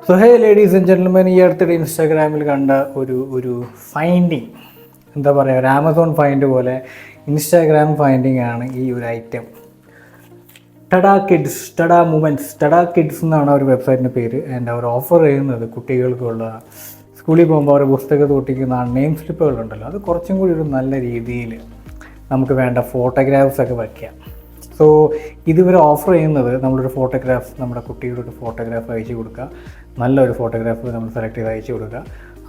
So hey ladies and gentlemen, ഈ അടുത്തിടെ ഇൻസ്റ്റാഗ്രാമിൽ കണ്ട ഒരു ഫൈൻഡിങ്, എന്താ പറയുക, ഒരു ആമസോൺ ഫൈൻഡ് പോലെ ഇൻസ്റ്റാഗ്രാം ഫൈൻഡിങ് ആണ് ഈ ഒരു ഐറ്റം. ടഡാ കിഡ്സ്, ടഡാ മൂമെൻറ്റ്സ്, ടഡാ കിഡ്സ് എന്നാണ് ഒരു വെബ്സൈറ്റിൻ്റെ പേര്. ആൻഡ് അവർ ഓഫർ ചെയ്യുന്നത് കുട്ടികൾക്കുള്ള സ്കൂളിൽ പോകുമ്പോൾ അവർ പുസ്തകത്തിൽ ഒട്ടിക്കുന്ന നെയിം സ്ലിപ്പുകളുണ്ടല്ലോ, അത് കുറച്ചും കൂടി ഒരു നല്ല രീതിയിൽ നമുക്ക് വേണ്ട ഫോട്ടോഗ്രാഫ്സൊക്കെ വയ്ക്കാം. സോ ഇതുവരെ ഓഫർ ചെയ്യുന്നത് നമ്മളൊരു ഫോട്ടോഗ്രാഫ്, നമ്മുടെ കുട്ടിയുടെ ഒരു ഫോട്ടോഗ്രാഫ് അയച്ചു കൊടുക്കുക, നല്ലൊരു ഫോട്ടോഗ്രാഫ് നമ്മൾ സെലക്ട് ചെയ്ത് അയച്ചു കൊടുക്കുക.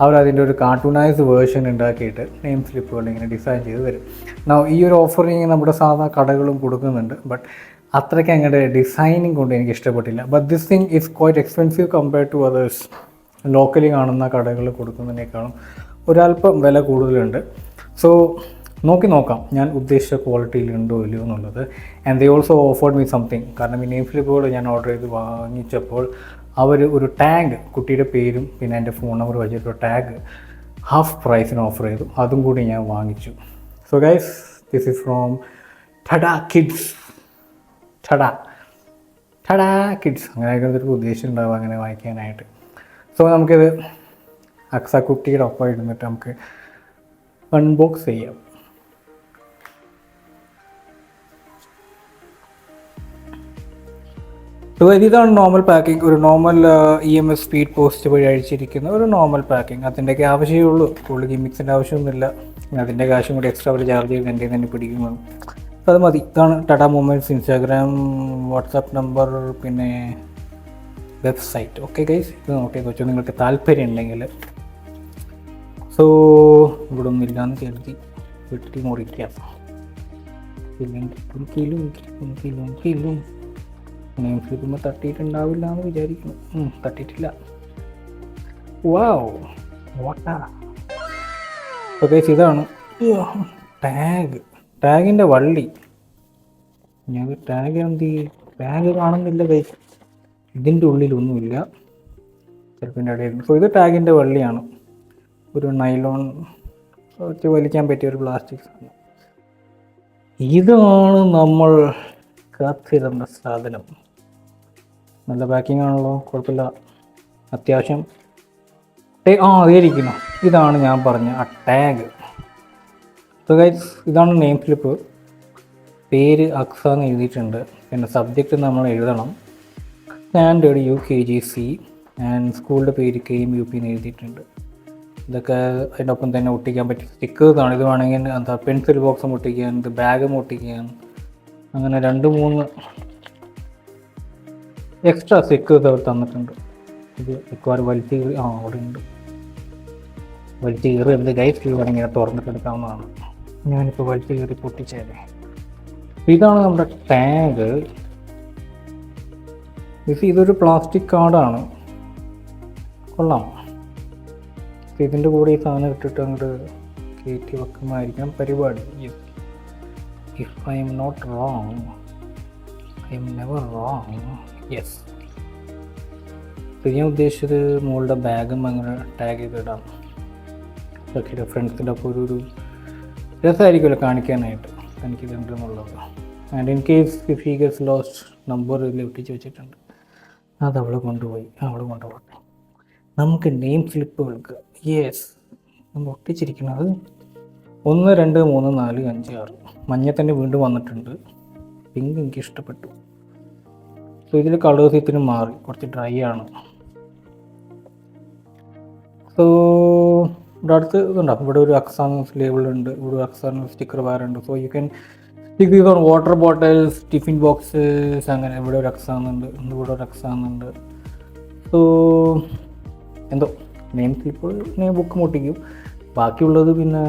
അവരതിൻ്റെ ഒരു കാർട്ടൂണൈസ് വേർഷൻ ഉണ്ടാക്കിയിട്ട് നെയിം സ്ലിപ്പുകൾ ഇങ്ങനെ ഡിസൈൻ ചെയ്ത് തരും. ഈ ഒരു ഓഫറിങ് നമ്മുടെ സാധാ കടകളും കൊടുക്കുന്നുണ്ട്, ബട്ട് അത്രയ്ക്ക് അങ്ങോട്ട് ഡിസൈനിങ് കൊണ്ട് എനിക്ക് ഇഷ്ടപ്പെട്ടില്ല. But this thing is quite expensive compared to others. Locally കാണുന്ന കടകൾ കൊടുക്കുന്നതിനേക്കാളും ഒരല്പം വില കൂടുതലുണ്ട്. സോ നോക്കാം ഞാൻ ഉദ്ദേശിച്ച ക്വാളിറ്റിയിൽ ഉണ്ടോ ഇല്ലയോ എന്നുള്ളത്. And they also offered me something. കാരണം ഈ നെയിം സ്ലിപ്പുകൾ ഞാൻ ഓർഡർ ചെയ്ത് വാങ്ങിച്ചപ്പോൾ അവർ ഒരു ടാഗ്, കുട്ടിയുടെ പേരും പിന്നെ എൻ്റെ ഫോൺ നമ്പർ വെച്ചിട്ടൊരു ടാഗ് ഹാഫ് പ്രൈസിന് ഓഫർ ചെയ്തു. അതും കൂടി ഞാൻ വാങ്ങിച്ചു. So guys, this is from Tada Kids. Tada Kids, അങ്ങനെയൊക്കെ ഒരു ഉദ്ദേശം ഉണ്ടാവും അങ്ങനെ വായിക്കാനായിട്ട്. സോ നമുക്കിത് അക്സക്കുട്ടിയുടെ ഒപ്പം ഇരുന്നിട്ട് നമുക്ക് അൺബോക്സ് ചെയ്യാം. ഇതാണ് നോർമൽ പാക്കിംഗ്. ഒരു നോർമൽ EMS സ്പീഡ് പോസ്റ്റ് വഴി അഴിച്ചിരിക്കുന്ന ഒരു നോർമൽ പാക്കിംഗ്. അതിൻ്റെയൊക്കെ ആവശ്യമേ ഉള്ളൂ, കൂടുതൽ ഗിമ്മിക്സിൻ്റെ ആവശ്യമൊന്നുമില്ല. അതിൻ്റെ കാശും കൂടി എക്സ്ട്രാ അവർ ചാർജ് ചെയ്ത് എൻ്റെ തന്നെ പിടിക്കുന്നു, അത് മതി. ഇതാണ് ടഡാ മൂമെൻറ്റ്സ് ഇൻസ്റ്റാഗ്രാം, വാട്സാപ്പ് നമ്പർ, പിന്നെ വെബ്സൈറ്റ്. ഓക്കെ ഗൈസ്, ഇത് നോക്കിയാൽ വെച്ചോ നിങ്ങൾക്ക് താല്പര്യം ഉണ്ടെങ്കിൽ. സോ ഇവിടെ ഒന്നും ഇല്ലയെന്ന് കരുതി വെട്ടി മുറിക്കാം. കിലും നെയിം സ്ലിപ്പുമ്പോൾ തട്ടിയിട്ടുണ്ടാവില്ല എന്ന് വിചാരിക്കുന്നു. തട്ടിയിട്ടില്ല. വാവ്, വാട്ടാ. ഓക്കെ, ഇതാണ് ടാഗിൻ്റെ വള്ളി. ഞാൻ ടാഗ് കാണുന്നില്ല ഗൈസ്, ഇതിൻ്റെ ഉള്ളിലൊന്നുമില്ല, ചിലപ്പോൾ ഇടയിൽ. സോ ഇത് ടാഗിൻ്റെ വള്ളിയാണ്, ഒരു നൈലോൺ വെച്ച് വലിക്കാൻ പറ്റിയ ഒരു പ്ലാസ്റ്റിക് സാധനം. ഇതാണ് നമ്മൾ കാത്തിരുന്ന സാധനം. നല്ല പാക്കിംഗ് ആണല്ലോ, കുഴപ്പമില്ല. അത്യാവശ്യം അതായിരിക്കുന്നു. ഇതാണ് ഞാൻ പറഞ്ഞ ആ ടാഗ്. സോ ഗൈസ്, ഇതാണ് നെയിം സ്ലിപ്പ്. പേര് അക്സ എന്ന് എഴുതിയിട്ടുണ്ട്. പിന്നെ സബ്ജക്റ്റ് നമ്മൾ എഴുതണം, സ്റ്റാൻഡേർഡ് UKGC, ആൻഡ് സ്കൂളിൻ്റെ പേര് KMUP എന്ന് എഴുതിയിട്ടുണ്ട്. ഇതൊക്കെ അതിൻ്റെ ഒപ്പം തന്നെ ഒട്ടിക്കാൻ പറ്റിയ സ്റ്റിക്കേഴ്സാണ്. ഇത് വേണമെങ്കിൽ എന്താ പെൻസിൽ ബോക്സും ഒട്ടിക്കാൻ, ഇത് ബാഗും ഒട്ടിക്കാൻ, അങ്ങനെ 2-3 എക്സ്ട്രാ സ്റ്റിക്കേഴ്സ് അവർ തന്നിട്ടുണ്ട്. ഇത് മിക്കവാറും വലിച്ച് കീറി അവിടെ ഉണ്ട്, വലിച്ച് കീറി എന്ത് ഗൈസ് വേണമെങ്കിൽ തുറന്നിട്ടെടുക്കാവുന്നതാണ്. ഞാനിപ്പോൾ വലിച്ച് കീറി പൊട്ടിച്ചേരെ. ഇതാണ് നമ്മുടെ ടാഗ്. ഇതൊരു പ്ലാസ്റ്റിക് കാർഡാണ്, കൊള്ളാം. ഇതിൻ്റെ കൂടെ ഈ സാധനം ഇട്ടിട്ട് അങ്ങോട്ട് കയറ്റി വെക്കുന്നതായിരിക്കണം പരിപാടി. If I'm not wrong, I'm never wrong. Yes, ഞാൻ ഉദ്ദേശിച്ചത് മോളുടെ ബാഗും അങ്ങനെ ടാഗ് ചെയ്തിടാം. ഓക്കെ, ഫ്രണ്ട്സിൻ്റെ ഒപ്പം ഒരു രസമായിരിക്കുമല്ലോ കാണിക്കാനായിട്ട്, എനിക്കിതുണ്ടെന്നുള്ളത്. And in case if he gets lost, number ഇതിൽ ഒട്ടിച്ച് വെച്ചിട്ടുണ്ട്. അത് അവൾ കൊണ്ടുപോകട്ടെ. നമുക്ക് നെയിം സ്ലിപ്പുകൾക്ക് നമ്മൾ ഒട്ടിച്ചിരിക്കുന്നത് 1 2 3 4 5 6. മഞ്ഞ തന്നെ വീണ്ടും വന്നിട്ടുണ്ട്. പിങ്ക് എനിക്ക് ഇഷ്ടപ്പെട്ടു. സോ ഇതിൽ കളേഴ്സ് ഇത്തിരി മാറി, കുറച്ച് ഡ്രൈ ആണ്. സോ ഇവിടെ അടുത്ത് ഇതുണ്ടാവും, ഇവിടെ ഒരു അക്സാനസ് ലേബിൾ ഉണ്ട്, ഇവിടെ ഒരു അക്സാനസ് സ്റ്റിക്കർ വേറുണ്ട്. So you can stick these on water bottles, tiffin boxes, അങ്ങനെ. ഇവിടെ ഒരു അക്സാനുണ്ട്, ഇവിടെ ഒരു അക്സാനുണ്ട്. സോ എന്തോ നെയിം സ്ലിപ്പ്, നെയിം ബുക്ക് ഒട്ടിക്കും. ബാക്കിയുള്ളത് പിന്നെ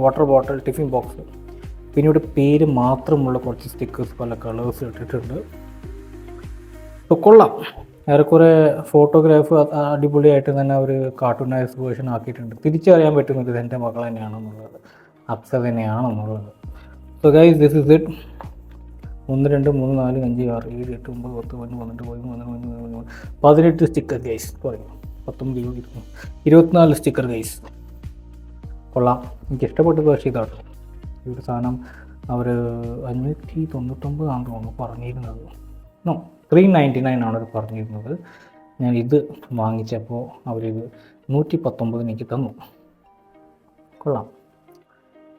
വാട്ടർ ബോട്ടിൽ, ടിഫിൻ ബോക്സ്, പിന്നെ ഇവിടെ പേര് മാത്രമുള്ള കുറച്ച് സ്റ്റിക്കേഴ്സ് പല കളേഴ്സ് ഇട്ടിട്ടുണ്ട്. സോ കൊള്ളാം. ഏറെക്കുറെ ഫോട്ടോഗ്രാഫ് അടിപൊളിയായിട്ട് തന്നെ അവർ കാർട്ടൂണൈസ് വേർഷൻ ആക്കിയിട്ടുണ്ട്. തിരിച്ചറിയാൻ പറ്റുന്നത് എൻ്റെ മകൾ തന്നെയാണെന്നുള്ളത്, അക്സ തന്നെയാണെന്നുള്ളത്. So guys, this is it. 1 2 3 4 5 6 7 8 9 10 11 12 18 sticker guys. 19 24 sticker guys. കൊള്ളാം, എനിക്കിഷ്ടപ്പെട്ടത്. പക്ഷേ ഇതാണ് ഈ ഒരു സാധനം അവർ 599 ആണെന്ന് തോന്നുന്നു പറഞ്ഞിരുന്നത്. 399 ആണ് അവർ പറഞ്ഞിരുന്നത്. ഞാൻ ഇത് വാങ്ങിച്ചപ്പോൾ അവരിത് 119 എനിക്ക് തന്നു. കൊള്ളാം.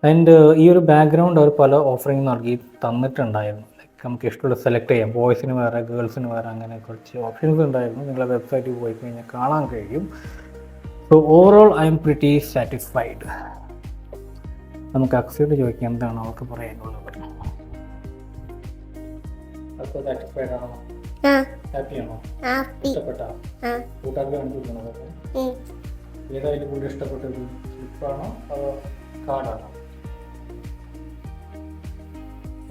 ആൻഡ് ഈ ഒരു ബാക്ക്ഗ്രൗണ്ട് അവർ പല ഓഫറിങ് നൽകി തന്നിട്ടുണ്ടായിരുന്നു. നമുക്ക് ഇഷ്ടമുള്ള സെലക്ട് ചെയ്യാം. ബോയ്സിന് വേറെ, ഗേൾസിന് വേറെ, അങ്ങനെ കുറച്ച് ഓപ്ഷൻസ് ഉണ്ടായിരുന്നു. നിങ്ങളെ വെബ്സൈറ്റിൽ പോയി കഴിഞ്ഞാൽ കാണാൻ കഴിയും. So overall I M pretty satisfied. നമുക്ക് അക്സയോട് ചോദിക്കാം എന്താണ് അവർക്ക് പറയാനുള്ളത്. സാറ്റിസ്ഫൈഡ് ആണോ? ഹാപ്പിയാണോ? ഇഷ്ടപ്പെട്ടോ? കൂട്ടുകാർക്ക് കണ്ടുപിടിക്കണതൊക്കെ ഏതായാലും കൂടുതൽ ഇഷ്ടപ്പെട്ടത് സ്ലിപ്പാണോ അതോ കാർഡാണോ?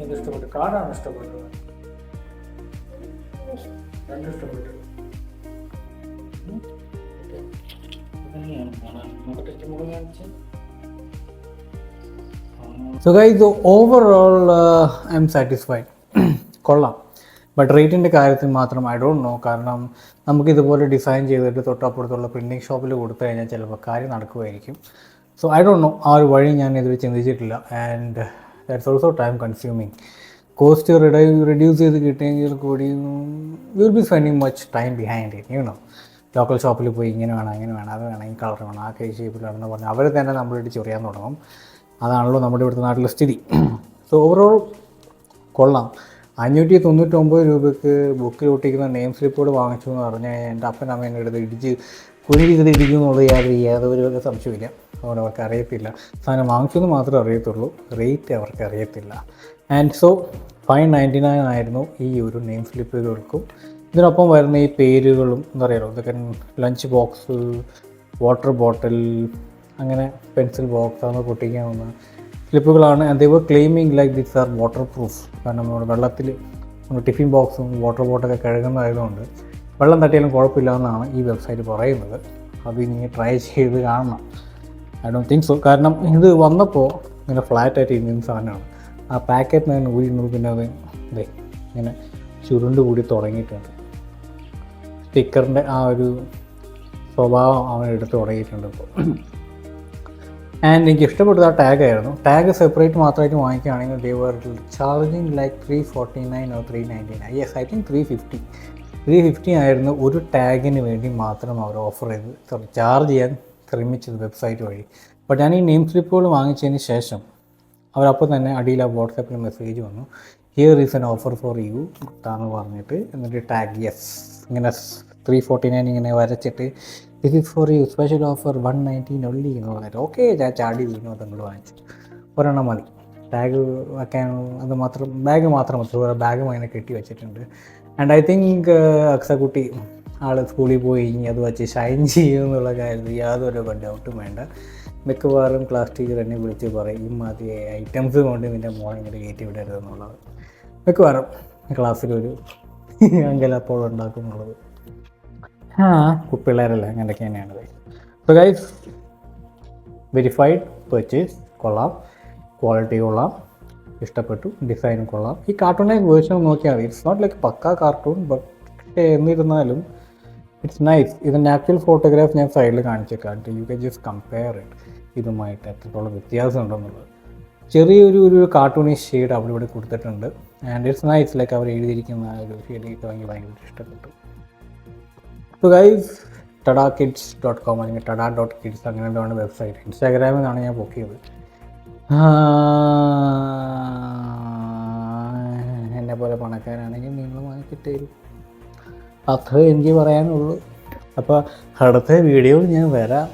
എന്ത് ഇഷ്ടപ്പെട്ടു? കാർഡാണോ ഇഷ്ടപ്പെട്ടത്? രണ്ടും ഇഷ്ടപ്പെട്ടു. So guys, overall I am satisfied. കൊള്ളാം. ബട്ട് റേറ്റിൻ്റെ കാര്യത്തിൽ മാത്രം ഐ ഡോണ്ട് നോ. കാരണം നമുക്കിതുപോലെ ഡിസൈൻ ചെയ്തിട്ട് തൊട്ടപ്പുറത്തുള്ള പ്രിൻറ്റിങ് ഷോപ്പിൽ കൊടുത്തു കഴിഞ്ഞാൽ ചിലപ്പോൾ കാര്യം നടക്കുമായിരിക്കും. So I don't know. ആ ഒരു വഴി ഞാൻ ഇതിൽ ചിന്തിച്ചിട്ടില്ല. And that's also time consuming. Cost reduce ചെയ്ത് കിട്ടിയെങ്കിൽ കൂടി you will be spending much time behind it. You know, local ഷോപ്പിൽ പോയി ഇങ്ങനെ വേണം, അങ്ങനെ വേണം, അത് വേണം, ഈ കളർ വേണം, ആ ഷേപ്പിൽ വേണമെന്ന് പറഞ്ഞാൽ അവർ തന്നെ നമ്മളിട്ട് ചൊറിയാൻ തുടങ്ങും. അതാണല്ലോ നമ്മുടെ ഇവിടുത്തെ നാട്ടിലെ സ്ഥിതി. സോ ഓവറോൾ കൊള്ളാം. 599 രൂപയ്ക്ക് ബുക്കിൽ ഒട്ടിക്കുന്ന നെയിം സ്ലിപ്പോട് വാങ്ങിച്ചു എന്ന് പറഞ്ഞാൽ എൻ്റെ അപ്പൻ അമ്മേൻ്റെ അടുത്ത് ഇടിച്ച് കുഴിക്കുന്നത് ഇടിക്കുന്നുള്ളത് യാതൊരു സംശയമില്ല. അതുകൊണ്ട് അവർക്ക് അറിയത്തില്ല. സാധനം വാങ്ങിച്ചെന്ന് മാത്രമേ അറിയത്തുള്ളൂ, റേറ്റ് അവർക്ക് അറിയത്തില്ല. ആൻഡ് സോ 599 ആയിരുന്നു ഈ ഒരു നെയിം സ്ലിപ്പുകൾക്കും. ഇതിനൊപ്പം വരുന്ന ഈ പേരുകളും എന്താ പറയുക, ഇതൊക്കെ ലഞ്ച് ബോക്സ്, വാട്ടർ ബോട്ടിൽ, അങ്ങനെ പെൻസിൽ ബോക്സ് അതൊക്കെ പൊട്ടിക്കാവുന്ന സ്ലിപ്പുകളാണ്. And they were claiming like this are waterproof. കാരണം നമ്മുടെ വെള്ളത്തിൽ ടിഫിൻ ബോക്സും വാട്ടർ ബോട്ടൊക്കെ കഴുകുന്നതായതുകൊണ്ട് വെള്ളം തട്ടിയാലും കുഴപ്പമില്ല എന്നാണ് ഈ വെബ്സൈറ്റ് പറയുന്നത്. അത് ഇനി ട്രൈ ചെയ്ത് കാണണം. I don't think so. കാരണം ഇത് വന്നപ്പോൾ ഇങ്ങനെ ഫ്ലാറ്റായിട്ട് ഇരുന്ന സാധനമാണ്. ആ പാക്കറ്റിൽ നിന്ന് ഊരിയുന്നത് പിന്നെ അത് ഇങ്ങനെ ചുരുണ്ട് കൂടി തുടങ്ങിയിട്ടുണ്ട്. സ്റ്റിക്കറിൻ്റെ ആ ഒരു സ്വഭാവം അവൻ എടുത്ത് തുടങ്ങിയിട്ടുണ്ട് ഇപ്പോൾ. ആൻഡ് എനിക്ക് ഇഷ്ടപ്പെട്ടത് ആ ടാഗായിരുന്നു. ടാഗ് സെപ്പറേറ്റ് മാത്രമായിട്ട് വാങ്ങിക്കുകയാണെങ്കിൽ they were charging like 349 or 399. Yes, I think 350 ആയിരുന്നു ഒരു ടാഗിന് വേണ്ടി മാത്രം അവർ ഓഫർ ചെയ്ത് ചാർജ് ചെയ്യാൻ ശ്രമിച്ചത് വെബ്സൈറ്റ് വഴി. ബട്ട് ഞാൻ ഈ നെയിം സ്ലിപ്പുകൾ വാങ്ങിച്ചതിന് ശേഷം അവരപ്പോൾ തന്നെ അടിയിൽ ആ വാട്സാപ്പിൽ മെസ്സേജ് വന്നു, here is N offer for you എന്ന് പറഞ്ഞിട്ട്. എന്നിട്ട് ടാഗ് യെസ് ഇങ്ങനെ 349 ഇങ്ങനെ വരച്ചിട്ട് this is for you special offer 119 only എന്ന് പറഞ്ഞിട്ട്. ഓക്കെ, ഞാൻ ചാടി വീണു അതങ്ങോട്ട് വാങ്ങിച്ചു. ഒരെണ്ണം മതി ടാഗ് വയ്ക്കാൻ. അത് മാത്രം ബാഗ് മാത്രം മതി. ബാഗും അങ്ങനെ കെട്ടി വെച്ചിട്ടുണ്ട്. ആൻഡ് ഐ തിങ്ക് അക്സക്കുട്ടി ആൾ സ്കൂളിൽ പോയി ഇനി അത് വെച്ച് ഷൈൻ ചെയ്യും എന്നുള്ള കാര്യത്തിൽ യാതൊരു ഡൗട്ടും വേണ്ട. മിക്കവാറും ക്ലാസ് ടീച്ചർ എന്നെ വിളിച്ച് പറയും ഈ മതി ഐറ്റംസ് കൊണ്ട് നിൻ്റെ മോളെ ഇങ്ങനെ കയറ്റി വിടരുതെന്നുള്ളത്. മിക്കവാറും ക്ലാസ്സിലൊരു അങ്കലാപ്പോൾ ഉണ്ടാക്കുന്നുള്ളത്. കുപ്പിള്ളേരല്ലേ, അങ്ങനെയൊക്കെ തന്നെയാണ്. സോ ഗൈസ്, വെരിഫൈഡ് പർച്ചേസ് കൊള്ളാം, ക്വാളിറ്റി കൊള്ളാം, ഇഷ്ടപ്പെട്ടു, ഡിസൈനും കൊള്ളാം. ഈ കാർട്ടൂണൈസ് വേർഷൻ നോക്കിയാൽ മതി. ഇറ്റ്സ് നോട്ട് ലൈക്ക് പക്കാ കാർട്ടൂൺ, ബട്ട് എന്നിരുന്നാലും ഇറ്റ്സ് നൈസ്. ഇതിൻ്റെ ആക്ച്വൽ ഫോട്ടോഗ്രാഫ് ഞാൻ സൈഡിൽ കാണിച്ചേക്കാം. You can just compare it ഇതുമായിട്ട് എത്രത്തോളം വ്യത്യാസം ഉണ്ടെന്നുള്ളത്. ചെറിയൊരു കാർട്ടൂണിഷ് ഷെയ്ഡ് അവിടെ ഇവിടെ കൊടുത്തിട്ടുണ്ട്. And it's nice. ലൈക്ക് അവർ എഴുതിയിരിക്കുന്ന ഒരു ഷെയ്ഡൊക്കെ എനിക്ക് ഭയങ്കര ഇഷ്ടപ്പെട്ടു. സോ ഗൈസ്, tadakids.com അല്ലെങ്കിൽ tada.kids അങ്ങനെ എന്താണ് വെബ്സൈറ്റ്. ഇൻസ്റ്റാഗ്രാമിൽ നിന്നാണ് ഞാൻ ബുക്ക് ചെയ്തത്. എന്നെ പോലെ പണക്കാരാണെങ്കിൽ നിങ്ങൾ വാങ്ങിക്കിട്ടേരും. അത്രേ എനിക്ക് പറയാനുള്ളൂ. അപ്പോൾ അടുത്ത വീഡിയോയിൽ ഞാൻ വരാം.